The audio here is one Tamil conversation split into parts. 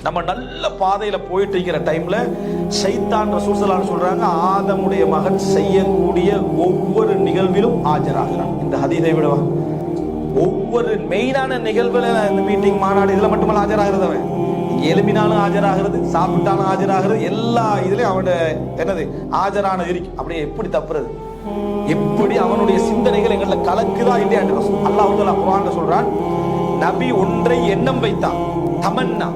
நம்ம நல்ல பாதையில போயிட்டு இருக்கிற டைம்ல ஷைத்தான் ரசூல் ஸல்லல்லாஹு அலைஹி சொல்றாங்க, ஆதமுடைய மகன் செய்யக்கூடிய ஒவ்வொரு நிகழ்விலும் ஆஜராகிறான். இந்த ஹதீஸை விடவா ஒவ்வொரு மெயினான நிகழ்வுல, இந்த மீட்டிங் மாநாடு இதுல மட்டுமல்ல ஆஜராகிறது. அவன் எலும்பினாலும் ஆஜராகிறது, சாப்பிட்டாலும் ஆஜராகிறது, எல்லா இதுலயும் அவனோட என்னது ஆஜரானது இருக்கு. அப்படியே எப்படி தப்புறது, எப்படி அவனுடைய சிந்தனைகள் எங்களை கலக்குதா இல்லையா? அல்லாஹ் தஆலா குர்ஆன்ல சொல்றான், நபி ஒன்றை எண்ணம் வைத்தான், தமன்னா,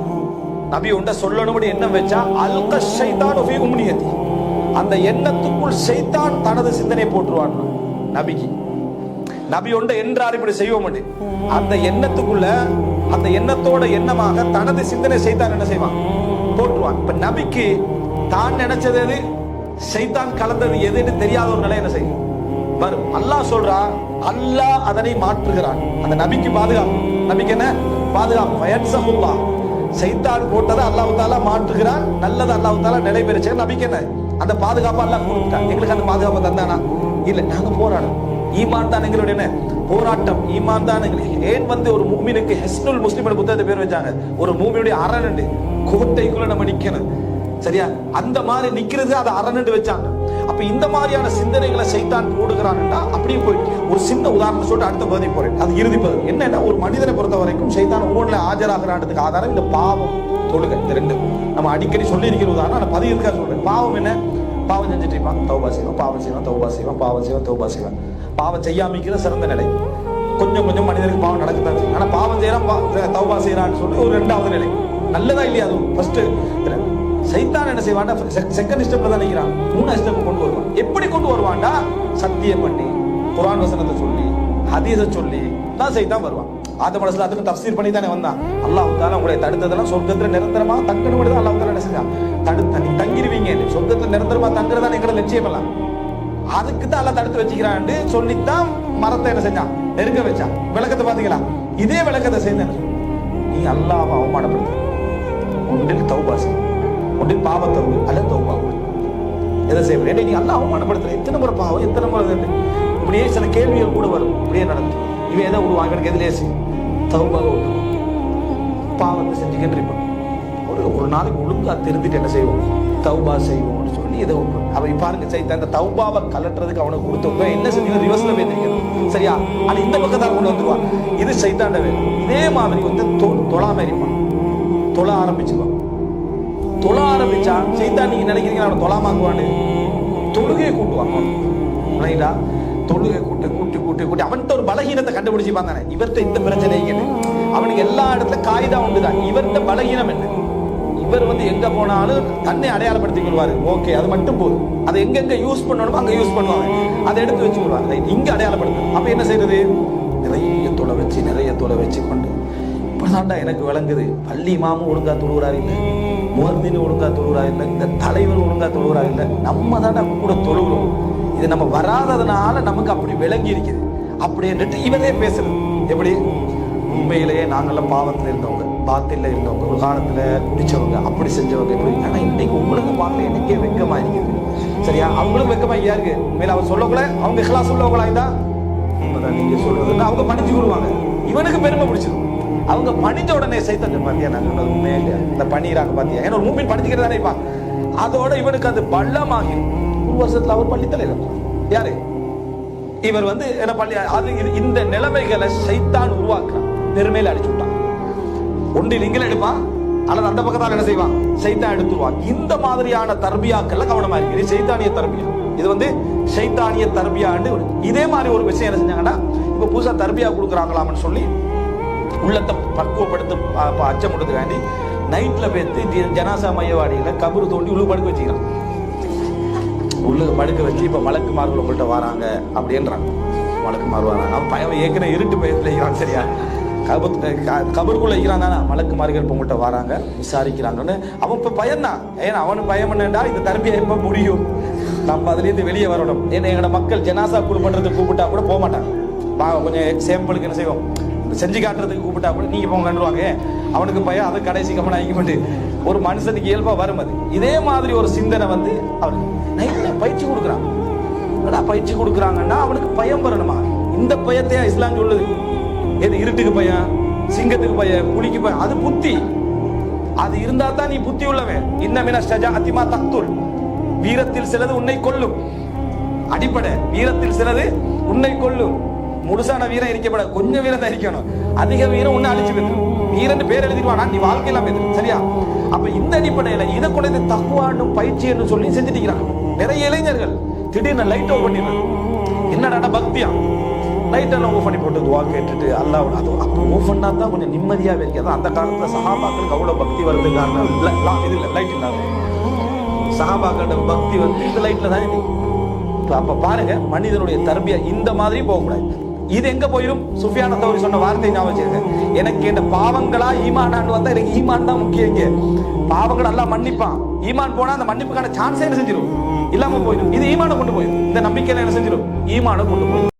நபி ஒன்றை சொல்லணும்னு எண்ணம் வச்சா, அல்க ஷைத்தானு ஃபீ உம்னியதி, அந்த எண்ணத்துக்குள் ஷைத்தான் தனது சிந்தனை போட்டுருவான். நபிக்கு நபி ஒன்றை என்றார் இப்படி செய்வோம், அந்த எண்ணத்துக்குள்ள, அந்த எண்ணத்தோட எண்ணமாக தனது சிந்தனை ஷைத்தான் என்ன செய்வான், போட்டுருவான். இப்ப நபிக்கு தான் நினைச்சது எது, ஷைத்தான் கலந்தது எதுன்னு தெரியாத ஒரு நிலை என்ன செய்யும் வரும். அல்லாஹ் சொல்றான், அல்லாஹ் அதனை மாற்றுகிறான். அந்த நபிக்கு பாதுகாப்பு, நபிக்கு என்ன பாதுகாப்பு, ஃபயன்ஸஹுல்லாஹ், ஷைத்தான் போட்டதை அல்லாஹ் தஆலா மாற்றுகிறான், நல்லது அல்லாஹ் தஆலா நிலைபெறச்ச. நபிக்கு என்ன அந்த பாதுகாப்பு அல்லாஹ் கொடுத்தான். எங்களுக்கு அந்த பாதுகாப்பு தந்தானா? இல்ல, நாங்க போராடணும். ஈமான் தான் எங்களுடைய என்ன போராட்டம், ஈமான் தான் எங்களுக்கு. ஏன் வந்து ஒரு மூமினுக்கு ஹிஸ்னுல் முஸ்லிம் புத்தகத்தை பேர் வச்சாங்க, ஒரு மூமியுடைய அரண் கோட்டைக்குள்ள நம்ம நிக்கணும், சரியா? அந்த மாதிரி நிக்கிறது அது அரண் வச்சாங்க. அப்ப இந்த மாதிரியான சிந்தனைகளை ஷைத்தான் போடுகிறான்டா. அப்படியே போய் ஒரு சின்ன உதாரணத்தை சொல்லிட்டு அடுத்த பகுதி போறேன். அது இறுதி பகுதி என்னன்னா, ஒரு மனிதனை பொறுத்த வரைக்கும் ஷைத்தான் ஒவ்வொன்றுல ஆஜராகிறான்றதுக்கு ஆதாரம் இந்த பாவம், தொழுகை. இந்த ரெண்டு நம்ம அடிக்கடி சொல்லி இருக்கிற உதாரணம். நான் பதிவுக்காக சொல்றேன். பாவம் என்ன, பாவம் செஞ்சுட்டு இருப்பான், தௌபா செய்வான், பாவம் செய்வான், தௌபா செய்வான், பாவம் செய்வான், தௌபா செய்வான். பாவம் செய்யாமிக்கிற சிறந்த நிலை. கொஞ்சம் கொஞ்சம் மனிதனுக்கு பாவம் நடக்குதான் செய்யும். ஆனா பாவம் செய்யறான், தௌபா செய்யறான்னு சொல்லி ஒரு ரெண்டாவது நிலை. நல்லதா இல்லையா? அது ஃபர்ஸ்ட். சைத்தான் என்ன செய்வான், செகண்ட் ஸ்டெப்ல தான் நிக்கிறான், மூணாவது ஸ்டெப் கொண்டு வருவான். எப்படி கொண்டு வருவான்டா, சத்தியம் பண்ணி, குர்ஆன் வசனத்தை சொல்லி, ஹதீஸை சொல்லி தான் சைத்தான் வருவான். ஆதம் அலைஹிஸ்ஸலாத்துக்கு தஃப்சீர் பண்ணி தானே வந்தான். அல்லாஹ் தஆலா உங்களை தடுத்ததெல்லாம் சொர்க்கத்துல நிரந்தரமா தங்கணும் தான் அல்லாஹ் தஆலா என்ன செஞ்சான், தடுத்த நீ தங்கிடுவீங்க, சொர்க்கத்துல நிரந்தரமா தங்குறதா எங்களோட லட்சியம் எல்லாம். அதுக்கு தான் அல்லாஹ் தடுத்து வச்சுக்கிறான்னு சொல்லித்தான் மரத்தை என்ன செஞ்சான், நெருங்க வச்சான். விளக்கத்தை பாத்தீங்களா? இதே விளக்கத்தை செய்த நீ அல்லாஹ்வை அவமானப்படுத்த, ஒன்றில் தௌபா செய், ஒன்றில் பாவத்தை அல்ல தௌபா. எதை செய்ய நீ அல்லாஹ் அவமானப்படுத்துற, எத்தனை முறை பாவம், எத்தனை முறை இப்படியே சில கேள்விகள் கூட வரும். இப்படியே நடந்து இவன் எதை விடுவாங்க, எதிலே செய்யும், தௌபாவை விட்டு பாவத்தை செஞ்சுக்கிட்டு இருப்பான். ஒரு நாளைக்கு ஒழுங்கா தெரிஞ்சுட்டு என்ன செய்வோம், தௌபா செய்வோம்னு சொல்லி இதை விட்டு. அவன் பாருங்க சைத்தான் இந்த தௌபாவை கலட்டுறதுக்கு அவனுக்கு கொடுத்தவங்க என்ன செஞ்சு ரிவர்ஸ்ல பேசிருக்கணும், சரியா? ஆனா இந்த பக்கத்தால் கொண்டு வந்துருவான். இது சைத்தாண்ட வேலை. இதே மாதிரி வந்து தொழாம இருப்பான், தொழ ஆரம்பிச்சுவான். தொழ ஆரம்பிச்சா சைத்தான் நீங்க நினைக்கிறீங்க அவனை தொழாமாக்குவான்னு, தொழுகையை கூட்டுவான். தொழுகை கூட்டு கூட்டி கூட்டி கூட்டி அவன்கிட்ட ஒரு பலகீனத்தை கண்டுபிடிச்சிப்பான் தானே. இவர்கிட்ட இந்த பிரச்சனை அவனுக்கு எல்லா இடத்துல காய்தா உண்டுதான். இவர்கிட்ட பலகீனம் என்ன, இவர் வந்து எங்க போனாலும் தன்னை அடையாளப்படுத்திக் கொள்வாரு. ஓகே, அது மட்டும் போதும். அதை எங்கெங்க யூஸ் பண்ணணுமோ அங்க யூஸ் பண்ணுவாங்க, அதை எடுத்து வச்சு கொள்வாங்க. இங்க அடையாளப்படுத்த அப்ப என்ன செய்யறது, நிறைய தொலை வச்சு கொண்டு இப்பதான்டா எனக்கு விளங்குது. பள்ளி இமாமும் ஒழுங்கா தொழுகிறாரு இல்லை, முஹத்தின் ஒழுங்கா தொழுகிறாரு இல்லை, இந்த தலைவர் ஒழுங்கா தொழுகிறாரு இல்லை, நம்ம தானே கூட தொழுகிறோம். இது நம்ம வராததுனால நமக்கு அப்படி விளங்கி இருக்குது அப்படின்ட்டு இவரே பேசுறது. எப்படி உண்மையிலேயே நாங்கள்லாம் பாவத்தில் இருந்தவங்க, பாத்தில இருந்தவங்க, ஒரு காலத்துல குடிச்சவங்க, அப்படி செஞ்சவங்க இப்படி. ஆனா இன்னைக்கு உங்களுக்கு பார்க்க எனக்கே வெக்கமா இருக்குது, சரியா? அவங்களுக்கு வெக்கமா இருக்கு. மேல அவர் சொல்லக்கூட அவங்க இஹ்லாஸ் உள்ளவங்களா இருந்தா உண்மைதான் நீங்க சொல்றதுன்னு அவங்க பணிஞ்சு கொள்வாங்க. இவனுக்கு பெருமை பிடிச்சிடும். அவங்க பணிஞ்ச உடனே சைத்தான் பாத்தியா நாங்க உண்மையே இல்லையா, இந்த பண்ணிடுறாங்க பாத்தியா, ஏன்னா ஒரு மூமின் பணிஞ்சுக்கிறது தானே இருப்பான். அதோட இவனுக்கு அது பள்ளமாகி ஒரு வருஷத்துல அவர் பள்ளி தலைவர் யாரு, இவர் வந்து என்ன பள்ளி. அது இந்த நிலைமைகளை சைத்தான் உருவாக்குறான், பெருமையில அடிச்சு விட்டான். ஒன்றில் இங்கே எடுப்பான் அல்லது அந்த பக்கத்தால் என்ன செய்வான், சைத்தான் எடுத்துருவான். இந்த மாதிரியான தர்பியாக்கள்ல கவனமா இருக்கு. இது சைத்தானிய தர்பியா, இது வந்து சைத்தானிய தர்பியான்னு. இதே மாதிரி ஒரு விஷயம் என்ன செஞ்சாங்கன்னா, இப்ப புதுசா தர்பியா கொடுக்குறாங்களாம்னு சொல்லி உள்ளத்தை பக்குவப்படுத்த அச்சமுடுறதுக்காண்டி நைட்ல பேத்து ஜனாசா மையவாடியில கபரு தோண்டி உள்ள படுக்க வச்சுக்கிறான். உள்ள படுக்க வச்சு இப்ப மலக்குமார்கள் உங்கள்கிட்ட வராங்க அப்படின்றாங்க. மலக்குமார் வராங்க, அவன் பையன் ஏற்கனவே இருட்டு பயத்துல இருக்கிறான், சரியா? கபருக்குள்ள இருக்கிறான் தானே, மலக்குமார்கள் இப்ப உங்கள்கிட்ட வராங்க விசாரிக்கிறாங்கன்னு அவன் இப்ப பயந்தான். ஏன்னா அவனு பயம் என்னண்டா, இந்த தர்பியா எப்ப முடியும், நம்ம அதுல இருந்து வெளியே வரணும். ஏன்னா எங்களோட மக்கள் ஜனாசா குழு பண்றதுக்கு கூப்பிட்டா கூட போக மாட்டாங்க. கொஞ்சம் சேம்பிளுக்கு என்ன செய்வோம், செஞ்சு காட்டுறதுக்கு கூப்பிட்டா கூட நீங்க போங்க கண்டுவாங்க. அவனுக்கு பயம், அதை கடைசி கம்மன் ஆகிக்கிட்டு ஒரு மனுஷனுக்கு இயல்பா வரும். அது இதே மாதிரி ஒரு சிந்தனை வந்து அவன் நைட்ல பயிற்சி கொடுக்குறான். பயிற்சி கொடுக்குறாங்கன்னா அவனுக்கு பயம் வரணுமா? இந்த பயத்தையா இஸ்லாம் சொல்லுது? எது இருட்டுக்கு பயம், சிங்கத்துக்கு பயம், புலிக்கு பயம், அது புத்தி. அது இருந்தா தான் நீ புத்தி உள்ளவன். இன்னமின ஷஜாஅத்தி மா தக்துல், வீரத்தில் சிலது உன்னை கொல்லும். அடிப்படை வீரத்தில் சிலது உன்னை கொல்லும். முழுசான வீரம் இருக்கப்பட, கொஞ்சம் வீரம் தான் இருக்கணும். அதிக வீரம் உன்னை அழிச்சு வைக்கும். வீரன் பேர் எழுதிடுவானா, நீ வாழ்க்கையெல்லாம் எதிரும். சரியா? அப்ப இந்த அடிப்படையில இதை கொண்டு தக்குவாண்டும் பயிற்சி என்று சொல்லி செஞ்சுட்டு நிறைய இளைஞர்கள் திடீர்னு லைட் ஆஃப் பண்ணிடுறாங்க. என்னடா பக்தியா, லைட் எல்லாம் ஆஃப் பண்ணி போட்டு துவா கேட்டுட்டு அல்லாஹ் அது அப்போ ஆஃப் பண்ணா தான் கொஞ்சம் நிம்மதியாவே இருக்கு. அதான் அந்த காலத்துல சஹாபாக்களுக்கு அவ்வளவு பக்தி வருது. காரணம் இது இல்லை, லைட் இல்லாத சஹாபாக்களோட பக்தி வந்து இந்த லைட்ல தான் இருக்கு. அப்ப பாருங்க, மனிதனுடைய தர்பியா இந்த மாதிரி போகக்கூடாது. இது எங்க போயிடும்? சுஃபியான தௌரி சொன்ன வார்த்தை ஞாபகம் வச்சிருங்க. எனக்கு இந்த பாவங்களா ஈமானான்னு வந்தா எனக்கு ஈமான் தான் முக்கியம். இங்க பாவங்கள் எல்லாம் மன்னிப்பான். ஈமான் போனா அந்த மன்னிப்புக்கான சான்ஸே என்ன செஞ்சிடும், இல்லாம போயிடும். இது ஈமான கொண்டு போயிடும். இந்த நம்பிக்கையில என்ன செஞ்சிடும், ஈமான கொண்டு போயிடும்.